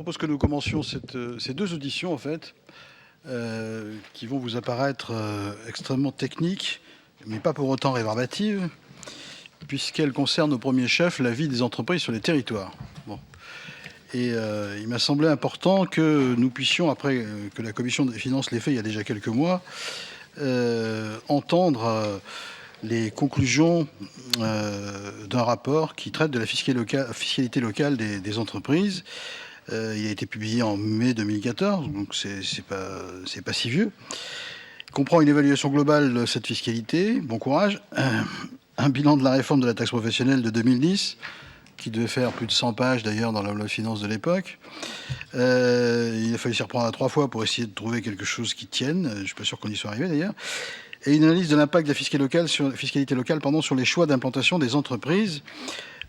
propose que nous commencions ces deux auditions, en fait, qui vont vous apparaître extrêmement techniques, mais pas pour autant rébarbatives, puisqu'elles concernent au premier chef la vie des entreprises sur les territoires. Bon. Et il m'a semblé important que nous puissions, après que la Commission des finances l'ait fait il y a déjà quelques mois, entendre les conclusions d'un rapport qui traite de la fiscalité locale des entreprises. Il a été publié en mai 2014, donc c'est pas si vieux. Il comprend une évaluation globale de cette fiscalité, bon courage, un bilan de la réforme de la taxe professionnelle de 2010, qui devait faire plus de 100 pages d'ailleurs dans la loi de finances de l'époque. Il a fallu s'y reprendre à 3 fois pour essayer de trouver quelque chose qui tienne. Je ne suis pas sûr qu'on y soit arrivé d'ailleurs. Et une analyse de l'impact de la fiscalité locale sur les choix d'implantation des entreprises.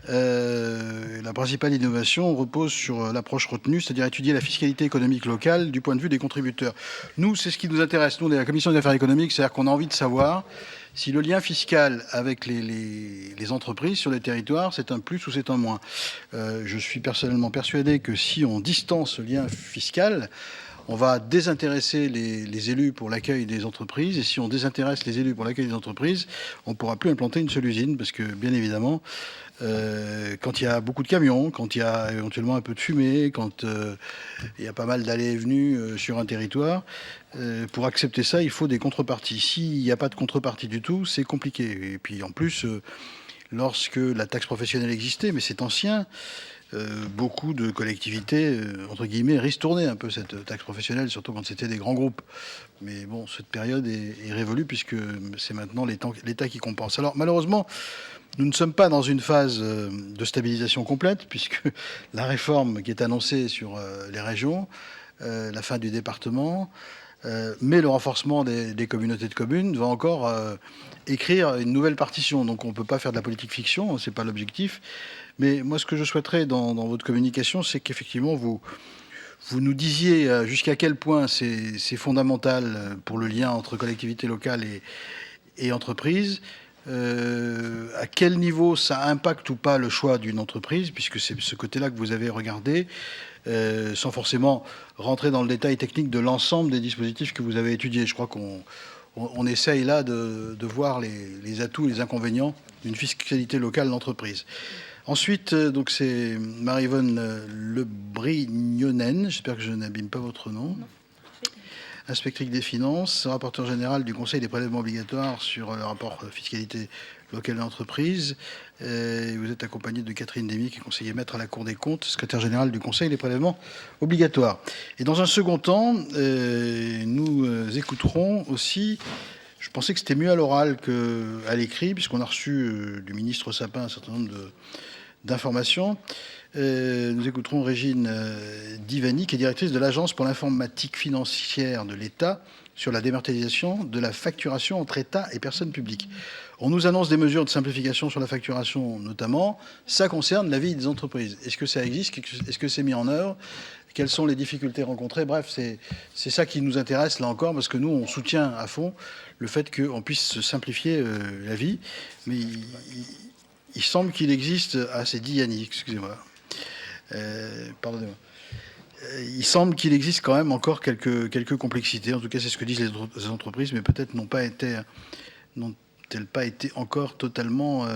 La principale innovation repose sur l'approche retenue, c'est-à-dire étudier la fiscalité économique locale du point de vue des contributeurs. Nous, c'est ce qui nous intéresse, nous, de la Commission des affaires économiques, c'est-à-dire qu'on a envie de savoir si le lien fiscal avec les entreprises sur les territoires, c'est un plus ou c'est un moins. Je suis personnellement persuadé que si on distance ce lien fiscal, on va désintéresser les élus pour l'accueil des entreprises. Et si on désintéresse les élus pour l'accueil des entreprises, on ne pourra plus implanter une seule usine. Parce que, bien évidemment, quand il y a beaucoup de camions, quand il y a éventuellement un peu de fumée, quand il y a pas mal d'allées et venues sur un territoire, pour accepter ça, il faut des contreparties. S'il n'y a pas de contrepartie du tout, c'est compliqué. Et puis, en plus, lorsque la taxe professionnelle existait, mais c'est ancien, beaucoup de collectivités, entre guillemets, ristournaient un peu cette taxe professionnelle, surtout quand c'était des grands groupes. Mais bon, cette période est révolue puisque c'est maintenant l'État qui compense. Alors malheureusement, nous ne sommes pas dans une phase de stabilisation complète puisque la réforme qui est annoncée sur les régions, la fin du département, mais le renforcement des communautés de communes va encore écrire une nouvelle partition. Donc on ne peut pas faire de la politique fiction, c'est pas l'objectif. Mais moi, ce que je souhaiterais dans votre communication, c'est qu'effectivement, vous nous disiez jusqu'à quel point c'est fondamental pour le lien entre collectivités locales et entreprises, à quel niveau ça impacte ou pas le choix d'une entreprise, puisque c'est ce côté-là que vous avez regardé, sans forcément rentrer dans le détail technique de l'ensemble des dispositifs que vous avez étudiés. Je crois qu'on essaye là de voir les atouts et les inconvénients d'une fiscalité locale d'entreprise. Ensuite, donc c'est Marie-Yvonne Lebrignonen, j'espère que je n'abîme pas votre nom, inspectrice des finances, rapporteur général du Conseil des prélèvements obligatoires sur le rapport fiscalité locale d'entreprise. Vous êtes accompagné de Catherine Demy, qui est conseiller maître à la Cour des comptes, secrétaire général du Conseil des prélèvements obligatoires. Et dans un second temps, nous écouterons aussi... Je pensais que c'était mieux à l'oral qu'à l'écrit, puisqu'on a reçu du ministre Sapin un certain nombre d'informations. Nous écouterons Régine Divani, qui est directrice de l'Agence pour l'informatique financière de l'État, sur la dématérialisation de la facturation entre État et personnes publiques. On nous annonce des mesures de simplification sur la facturation notamment. Ça concerne la vie des entreprises. Est-ce que ça existe? Est-ce que c'est mis en œuvre? Quelles sont les difficultés rencontrées? Bref, c'est ça qui nous intéresse là encore, parce que nous, on soutient à fond le fait qu'on puisse se simplifier la vie. Mais il semble qu'il existe... Ah, c'est dit Yannick, excusez-moi. Pardonnez-moi. Il semble qu'il existe quand même encore quelques complexités. En tout cas, c'est ce que disent les entreprises, mais peut-être n'ont-elles pas été encore totalement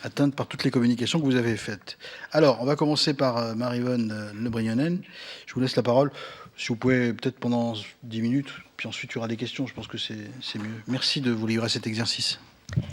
atteintes par toutes les communications que vous avez faites. Alors, on va commencer par Marie-Yvonne Lebrignonen. Je vous laisse la parole. Si vous pouvez, peut-être pendant 10 minutes, puis ensuite il y aura des questions. Je pense que c'est mieux. Merci de vous livrer à cet exercice.